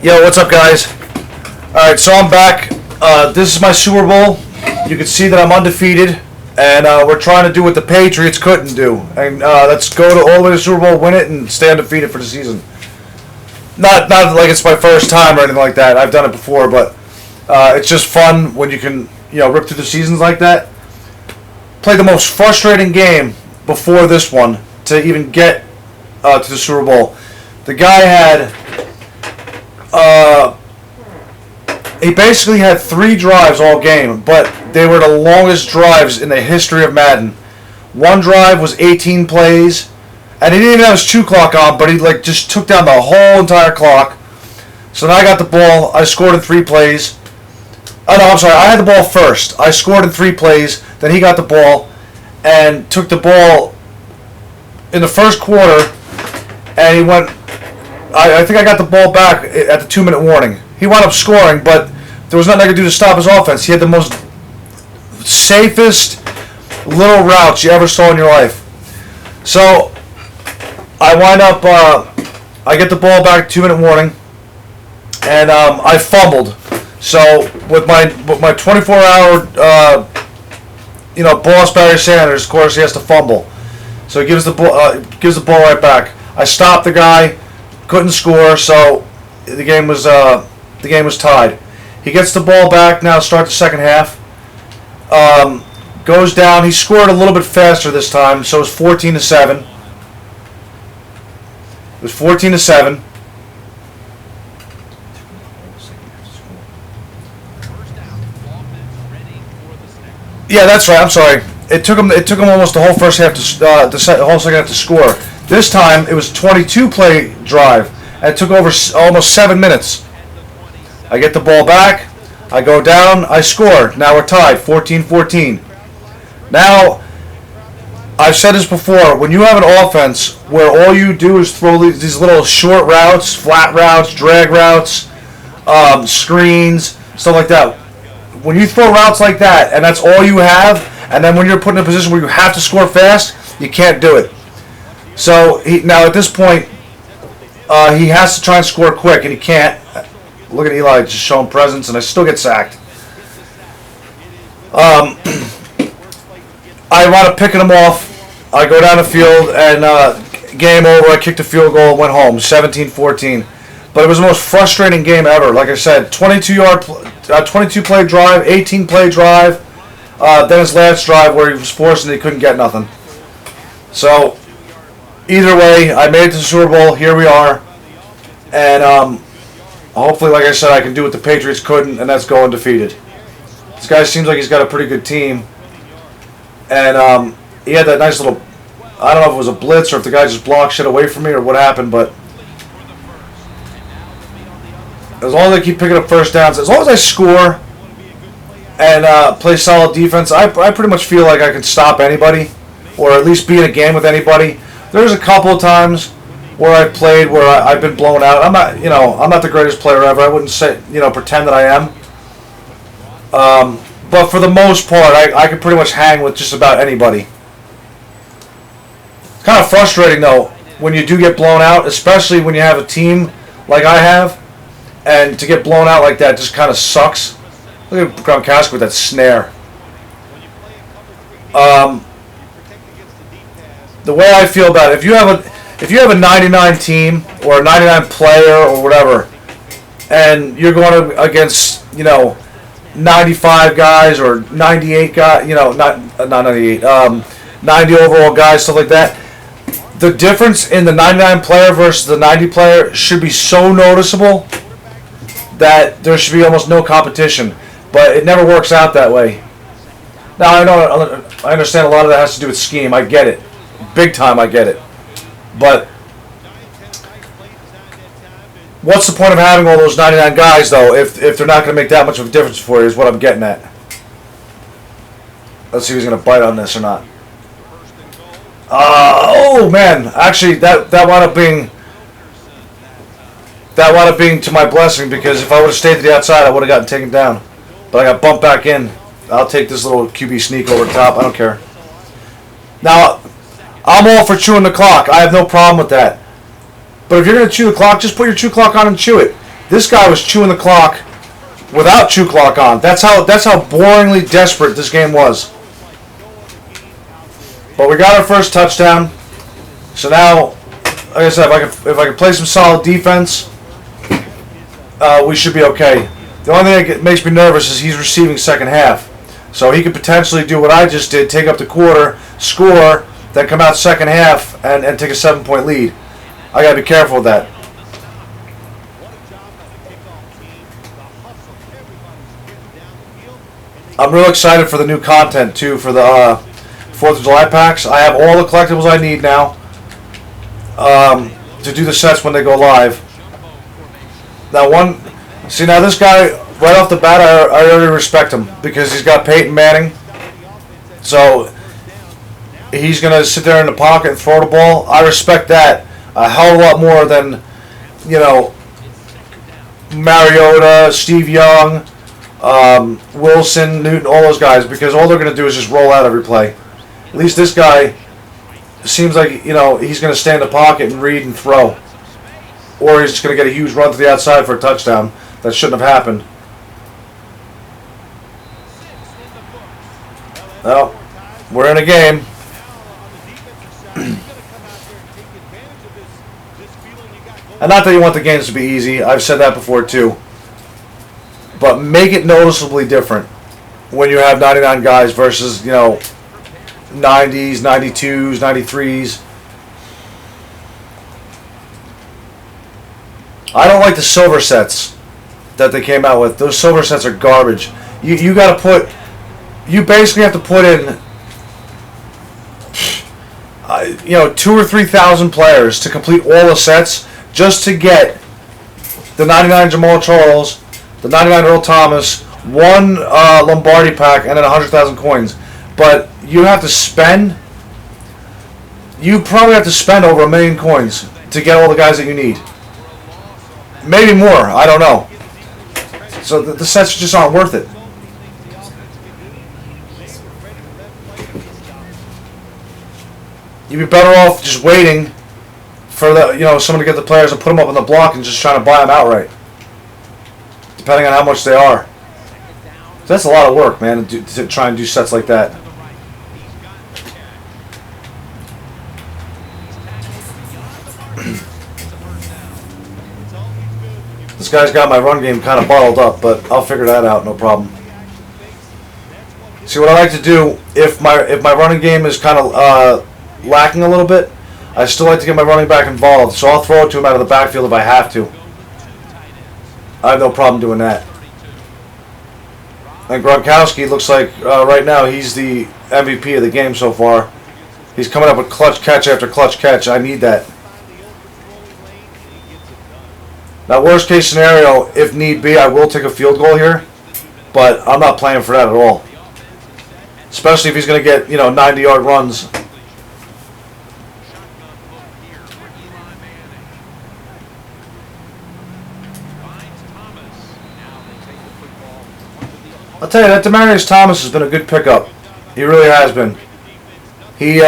Yo, what's up, guys? Alright, so I'm back. This is my Super Bowl. You can see that I'm undefeated, and we're trying to do what the Patriots couldn't do. And let's go all the way to the Super Bowl, win it, and stay undefeated for the season. Not like it's my first time or anything like that. I've done it before, but it's just fun when you can, rip through the seasons like that. Played the most frustrating game before this one to even get to the Super Bowl. The guy had... he basically had 3 drives all game, but they were the longest drives in the history of Madden. One drive was 18 plays, and he didn't even have his 2 clock on, but he just took down the whole entire clock. So then I got the ball. I scored in 3 plays. Oh no, I'm sorry. I had the ball first. I scored in 3 plays. Then he got the ball and took the ball in the first quarter, and he went. I think I got the ball back at the 2-minute warning. He wound up scoring, but there was nothing I could do to stop his offense. He had the most safest little routes you ever saw in your life. So I wind up, I get the ball back, 2-minute warning, and I fumbled. So with my 24-hour, boss Barry Sanders, of course he has to fumble. So he gives the ball right back. I stopped the guy. Couldn't score, so the game was tied. He gets the ball back now to start the second half. Goes down. He scored a little bit faster this time, so it was 14-7. It was 14-7. Yeah, that's right. I'm sorry. It took him almost the whole first half the whole second half to score. This time, it was a 22-play drive, and it took over almost 7 minutes. I get the ball back, I go down, I score. Now we're tied, 14-14. Now, I've said this before, when you have an offense where all you do is throw these little short routes, flat routes, drag routes, screens, stuff like that. When you throw routes like that, and that's all you have, and then when you're put in a position where you have to score fast, you can't do it. So now at this point, he has to try and score quick, and he can't. Look at Eli just showing presence, and I still get sacked. I wound up picking him off. I go down the field, and game over. I kicked a field goal and went home, 17-14. But it was the most frustrating game ever. Like I said, 22-play drive, 18-play drive. Then his last drive where he was forced and he couldn't get nothing. So... either way, I made it to the Super Bowl. Here we are. And hopefully, like I said, I can do what the Patriots couldn't, and that's go undefeated. This guy seems like he's got a pretty good team. And he had that nice little... I don't know if it was a blitz or if the guy just blocked shit away from me or what happened, but... as long as I keep picking up first downs, as long as I score and play solid defense, I pretty much feel like I can stop anybody or at least be in a game with anybody. There's a couple of times where I've played where I've been blown out. I'm not the greatest player ever. I wouldn't say, pretend that I am. But for the most part, I can pretty much hang with just about anybody. It's kind of frustrating though when you do get blown out, especially when you have a team like I have, and to get blown out like that just kind of sucks. Look at Gronkowski with that snare. The way I feel about it, if you have a 99 team or a 99 player or whatever, and you're going against 95 guys or 98 guys, not 98, 90 overall guys, stuff like that. The difference in the 99 player versus the 90 player should be so noticeable that there should be almost no competition, but it never works out that way. Now I understand a lot of that has to do with scheme. I get it. Big time, I get it. But what's the point of having all those 99 guys, though, if they're not going to make that much of a difference for you, is what I'm getting at. Let's see who's going to bite on this or not. Oh, man. Actually, that wound up being to my blessing, because if I would have stayed to the outside, I would have gotten taken down. But I got bumped back in. I'll take this little QB sneak over the top. I don't care. Now... I'm all for chewing the clock. I have no problem with that. But if you're going to chew the clock, just put your chew clock on and chew it. This guy was chewing the clock without chew clock on. That's how boringly desperate this game was. But we got our first touchdown. So now, like I said, if I can play some solid defense, we should be okay. The only thing that makes me nervous is he's receiving second half. So he could potentially do what I just did, take up the quarter, score, then come out second half and take a 7-point lead. I got to be careful with that. I'm real excited for the new content, too, for the 4th of July packs. I have all the collectibles I need now to do the sets when they go live. Now, this guy, right off the bat, I already respect him because he's got Peyton Manning. So he's going to sit there in the pocket and throw the ball. I respect that a hell of a lot more than, Mariota, Steve Young, Wilson, Newton, all those guys, because all they're going to do is just roll out every play. At least this guy seems like, he's going to stay in the pocket and read and throw. Or he's just going to get a huge run to the outside for a touchdown. That shouldn't have happened. Well, we're in a game. And not that you want the games to be easy. I've said that before too. But make it noticeably different when you have 99 guys versus, 90s, 92s, 93s. I don't like the silver sets that they came out with. Those silver sets are garbage. You basically have to put in 2,000 or 3,000 players to complete all the sets just to get the 99 Jamal Charles, the 99 Earl Thomas, one Lombardi pack, and then 100,000 coins. But you probably have to spend over 1 million coins to get all the guys that you need. Maybe more, I don't know. So the sets just aren't worth it. You'd be better off just waiting for someone to get the players and put them up on the block and just trying to buy them outright, depending on how much they are. So that's a lot of work, man, to try and do sets like that. This guy's got my run game kind of bottled up, but I'll figure that out, no problem. See, what I like to do, if my running game is kind of lacking a little bit, I still like to get my running back involved, so I'll throw it to him out of the backfield if I have to. I have no problem doing that. And Gronkowski looks like right now he's the MVP of the game so far. He's coming up with clutch catch after clutch catch. I need that. Now, worst case scenario, if need be, I will take a field goal here, but I'm not playing for that at all. Especially if he's going to get 90-yard runs. I'll tell you, that Demaryius Thomas has been a good pickup. He really has been. He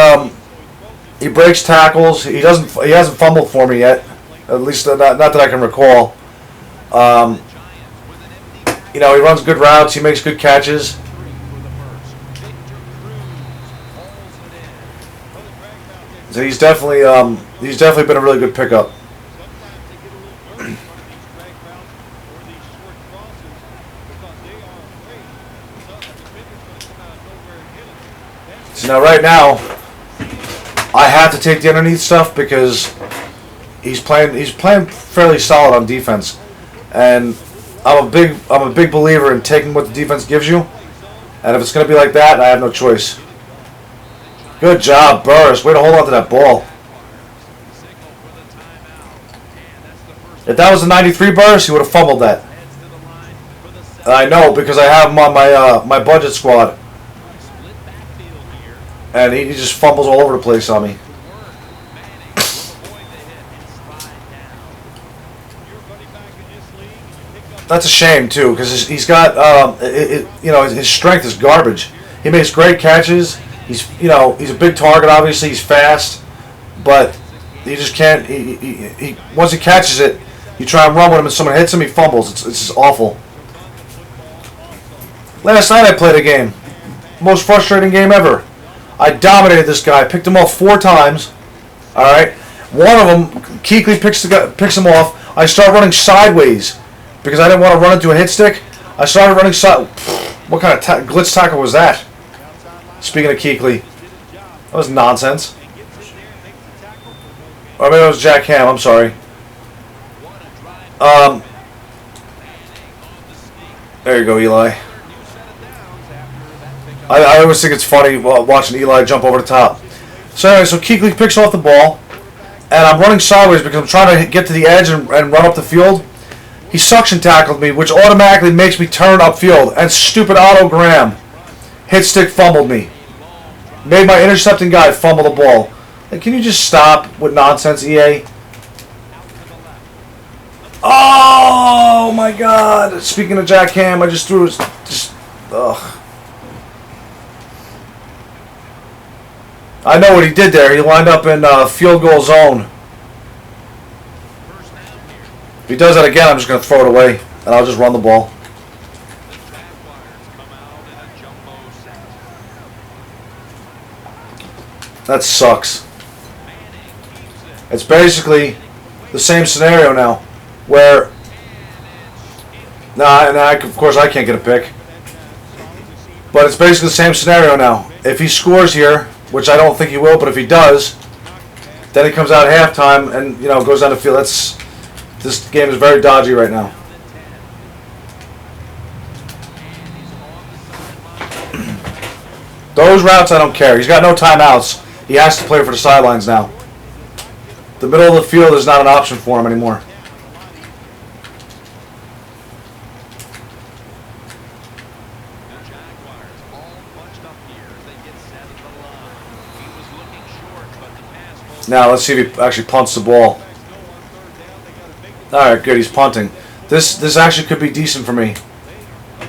breaks tackles. He hasn't fumbled for me yet. At least not that I can recall. He runs good routes. He makes good catches. So he's definitely been a really good pickup. So right now, I have to take the underneath stuff because he's playing fairly solid on defense, and I'm a big believer in taking what the defense gives you, and if it's going to be like that, I have no choice. Good job, Burris. Way to hold on to that ball. If that was a 93 Burris, he would have fumbled that. I know because I have him on my budget squad. And he just fumbles all over the place on me. That's a shame too, because he's got his strength is garbage. He makes great catches. He's a big target. Obviously, he's fast, but he just can't. He once he catches it, You try and run with him and someone hits him, he fumbles. It's just awful. Last night I played a game. Most frustrating game ever. I dominated this guy. Picked him off 4 times. Alright. One of them, Kuechly picks him off. I start running sideways because I didn't want to run into a hit stick. I started running side. What kind of glitch tackle was that? Speaking of Kuechly. That was nonsense. Or maybe it was Jack Ham. I'm sorry. There you go, Eli. I always think it's funny watching Eli jump over the top. So anyway, so Kuechly picks off the ball, and I'm running sideways because I'm trying to get to the edge and run up the field. He suction tackled me, which automatically makes me turn upfield, and stupid Otto Graham hit stick fumbled me. Made my intercepting guy fumble the ball. Like, can you just stop with nonsense, EA? Oh my God! Speaking of Jack Ham, I just threw ugh. I know what he did there. He lined up in field goal zone. If he does that again, I'm just going to throw it away, and I'll just run the ball. That sucks. It's basically the same scenario now, where of course I can't get a pick, but it's basically the same scenario now. If he scores here, which I don't think he will, but if he does, then he comes out at halftime and goes down the field. This game is very dodgy right now. Those routes I don't care. He's got no timeouts. He has to play for the sidelines now. The middle of the field is not an option for him anymore. Now let's see if he actually punts the ball. Alright, good, he's punting. This actually could be decent for me.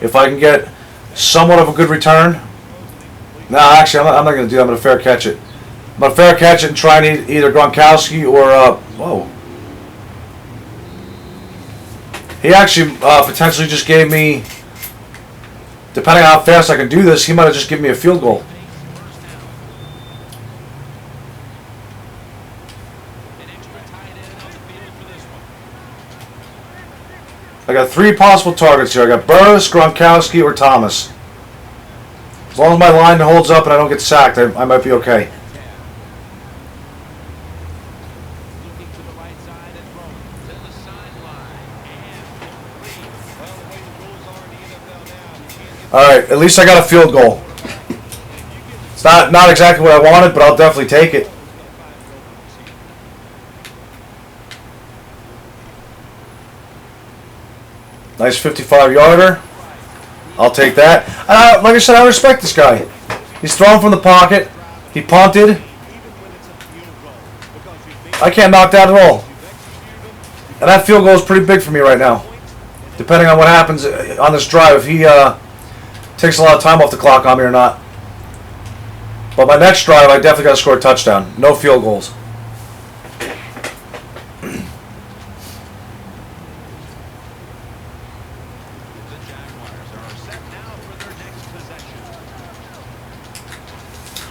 If I can get somewhat of a good return. No, actually, I'm not going to do that. I'm going to fair catch it. I'm going to fair catch it and try and either Gronkowski or... whoa. He actually potentially just gave me... Depending on how fast I can do this, he might have just given me a field goal. I got 3 possible targets here. I got Burris, Gronkowski, or Thomas. As long as my line holds up and I don't get sacked, I might be okay. Alright, at least I got a field goal. It's not exactly what I wanted, but I'll definitely take it. Nice 55-yarder. I'll take that. Like I said, I respect this guy. He's throwing from the pocket. He punted. I can't knock that at all. And that field goal is pretty big for me right now. Depending on what happens on this drive, if he takes a lot of time off the clock on me or not. But my next drive, I definitely got to score a touchdown. No field goals.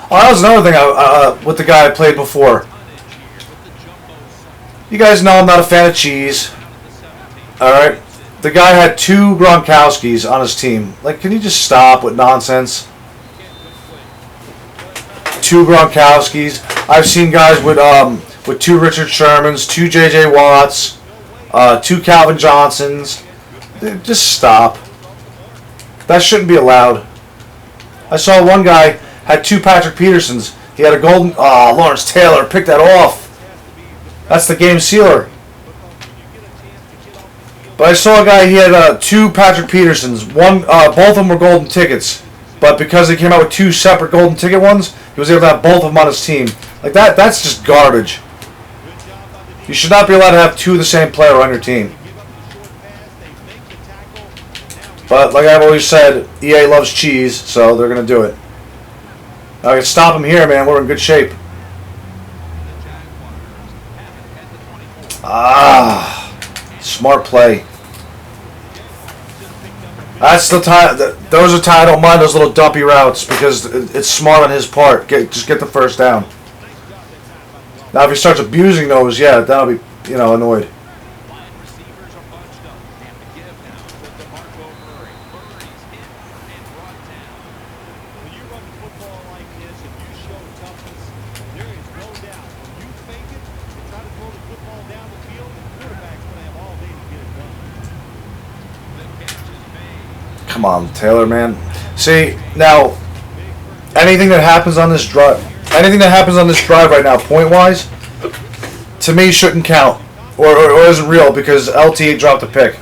Oh, that was another thing with the guy I played before. You guys know I'm not a fan of cheese. Alright? The guy had 2 Gronkowskis on his team. Like, can you just stop with nonsense? 2 Gronkowskis. I've seen guys with 2 Richard Shermans, 2 J.J. Watts, 2 Calvin Johnsons. Just stop. That shouldn't be allowed. I saw one guy had 2 Patrick Petersons. He had a golden... Lawrence Taylor picked that off. That's the game sealer. But I saw a guy, he had 2 Patrick Petersons. Both of them were golden tickets. But because they came out with 2 separate golden ticket ones, he was able to have both of them on his team. Like that's just garbage. You should not be allowed to have 2 of the same player on your team. But like I've always said, EA loves cheese, so they're going to do it. I can stop him here, man. We're in good shape. Smart play. That's the time. Those are time. I don't mind those little dumpy routes because it's smart on his part. Just get the first down. Now, if he starts abusing those, yeah, that'll be, annoyed. Come on, Taylor, man. See, now, anything that happens on this drive right now, point-wise, to me shouldn't count or isn't real because LT dropped a pick.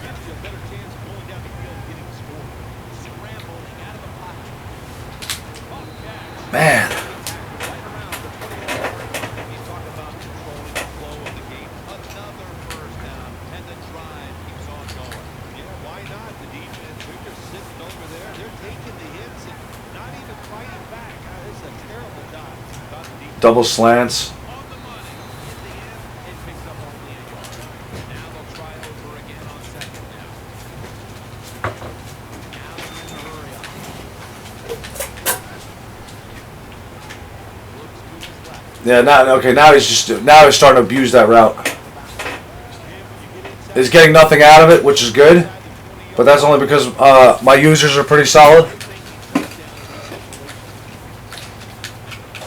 Man. Double slants. Yeah, now he's starting to abuse that route. He's getting nothing out of it, which is good, but that's only because my users are pretty solid.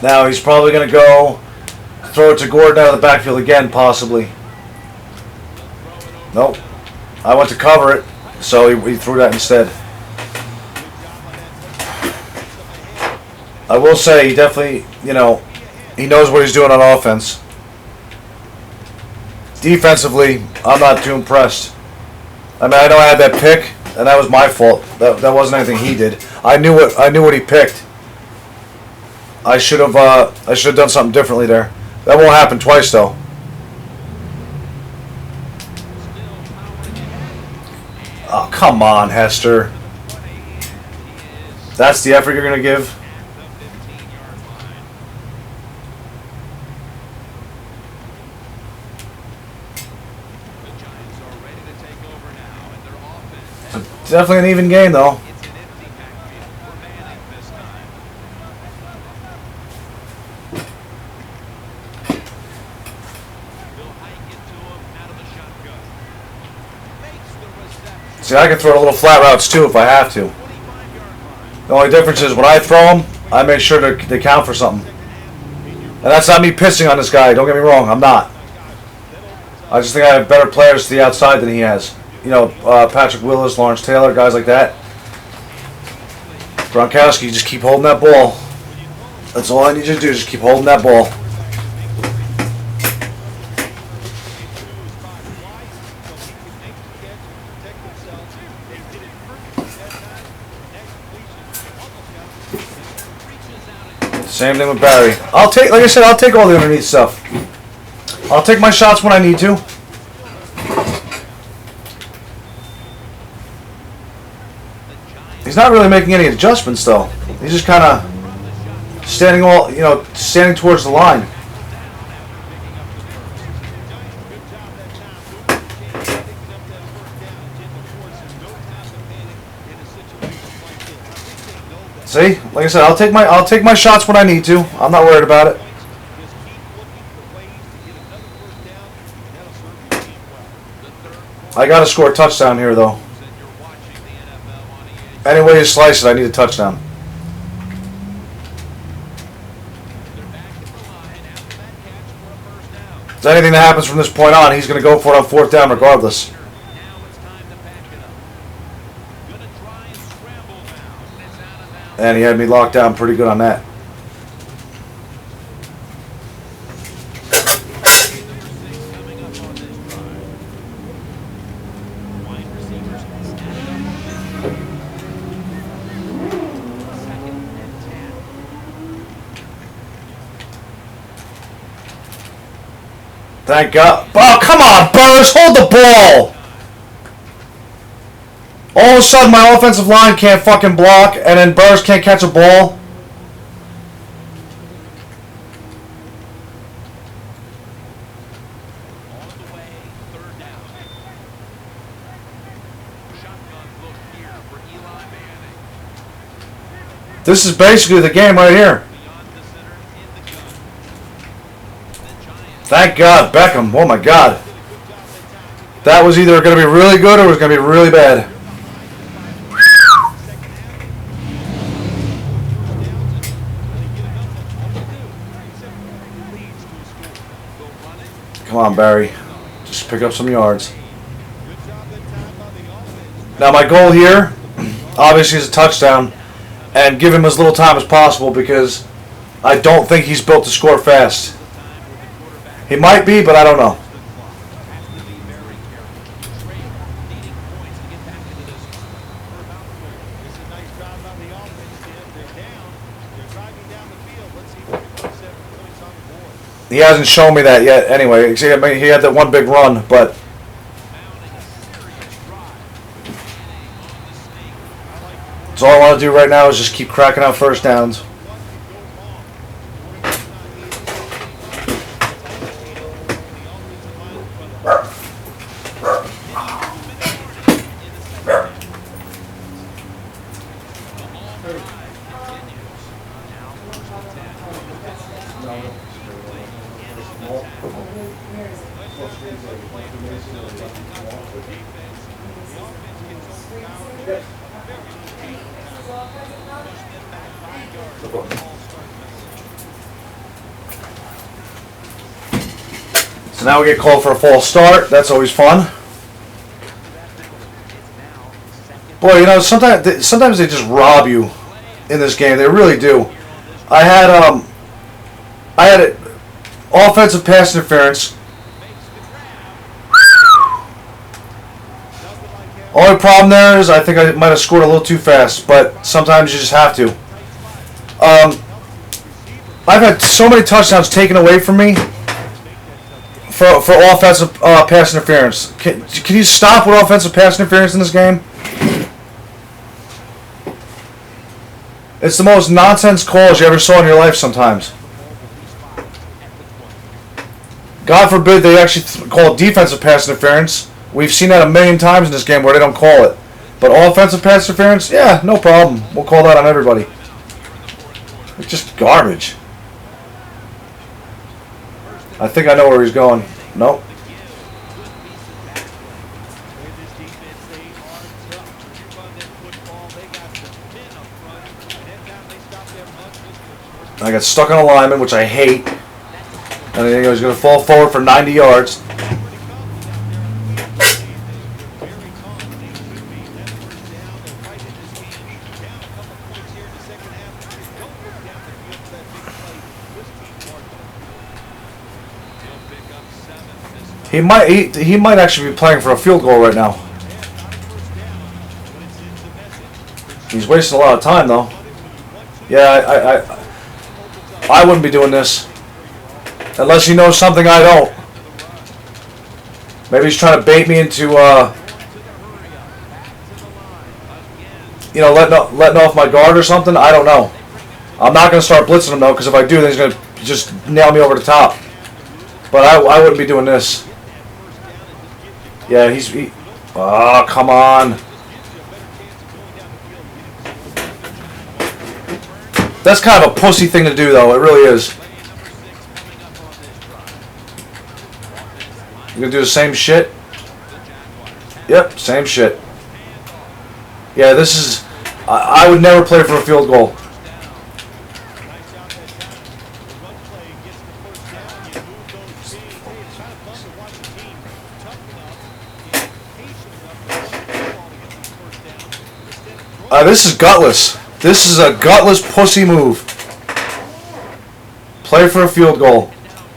Now he's probably going to go throw it to Gordon out of the backfield again, possibly. Nope. I went to cover it, so he threw that instead. I will say he definitely, he knows what he's doing on offense. Defensively, I'm not too impressed. I mean, I know I had that pick, and that was my fault. That wasn't anything he did. I knew what he picked. I should have done something differently there. That won't happen twice though. Oh, come on, Hester. That's the effort you're going to give? Definitely an even game though. See, I can throw little flat routes too if I have to. The only difference is when I throw them, I make sure they count for something. And that's not me pissing on this guy, don't get me wrong, I'm not. I just think I have better players to the outside than he has. Patrick Willis, Lawrence Taylor, guys like that. Gronkowski, just keep holding that ball. That's all I need you to do, just keep holding that ball. Same thing with Barry. Like I said, I'll take all the underneath stuff. I'll take my shots when I need to. He's not really making any adjustments though. He's just kind of standing towards the line. See, like I said, I'll take my shots when I need to. I'm not worried about it. I got to score a touchdown here, though. Any way you slice it, I need a touchdown. If there's anything that happens from this point on, he's going to go for it on fourth down regardless. And he had me locked down pretty good on that. Thank God. Oh, come on, Burris. Hold the ball. All of a sudden, my offensive line can't fucking block, and then Burris can't catch a ball. This is basically the game right here. Thank God, Beckham. Oh my God. That was either going to be really good or it was going to be really bad. Come on, Barry. Just pick up some yards. Now my goal here, obviously, is a touchdown and give him as little time as possible because I don't think he's built to score fast. He might be, but I don't know. He hasn't shown me that yet anyway. He had that one big run, but so all I want to do right now is just keep cracking out first downs. So now we get called for a false start. That's always fun. Boy, you know, sometimes they just rob you in this game. They really do. I had it offensive pass interference. Only problem there is I think I might have scored a little too fast, but sometimes you just have to. I've had so many touchdowns taken away from me for offensive pass interference. Can you stop with offensive pass interference in this game? It's the most nonsense calls you ever saw in your life sometimes. God forbid they actually call it defensive pass interference. We've seen that a million times in this game where they don't call it. But offensive pass interference, yeah, no problem. We'll call that on everybody. It's just garbage. I think I know where he's going. Nope. I got stuck on a lineman, which I hate. And I think I was going to fall forward for 90 yards. He might actually be playing for a field goal right now. He's wasting a lot of time though. Yeah, I wouldn't be doing this unless he knows something I don't. Maybe he's trying to bait me into you know, letting off my guard or something. I don't know. I'm not going to start blitzing him though, because if I do, then he's going to just nail me over the top. But I wouldn't be doing this. Yeah, oh, come on. That's kind of a pussy thing to do, though. It really is. You gonna do the same shit? Yep, same shit. Yeah, this is... I would never play for a field goal. This is gutless. This is a gutless pussy move. Play for a field goal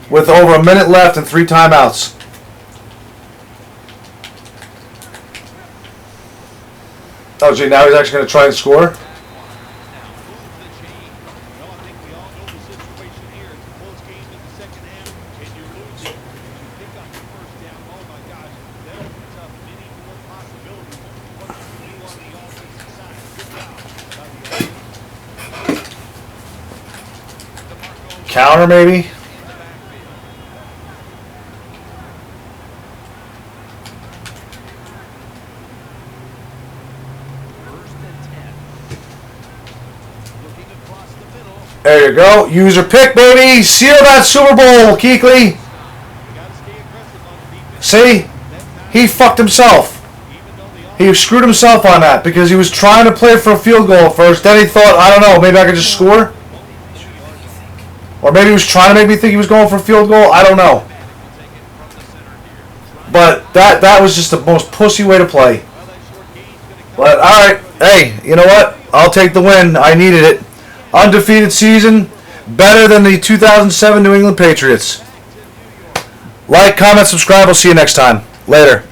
with over a minute left and 3 timeouts. Oh, gee, now he's actually going to try and score? Counter, maybe? There you go. User pick, baby. Seal that Super Bowl, Keekly. See? He fucked himself. He screwed himself on that because he was trying to play for a field goal at first. Then he thought, I don't know, maybe I could just score. Or maybe he was trying to make me think he was going for a field goal. I don't know. But that was just the most pussy way to play. But, alright. Hey, you know what? I'll take the win. I needed it. Undefeated season. Better than the 2007 New England Patriots. Like, comment, subscribe. I'll see you next time. Later.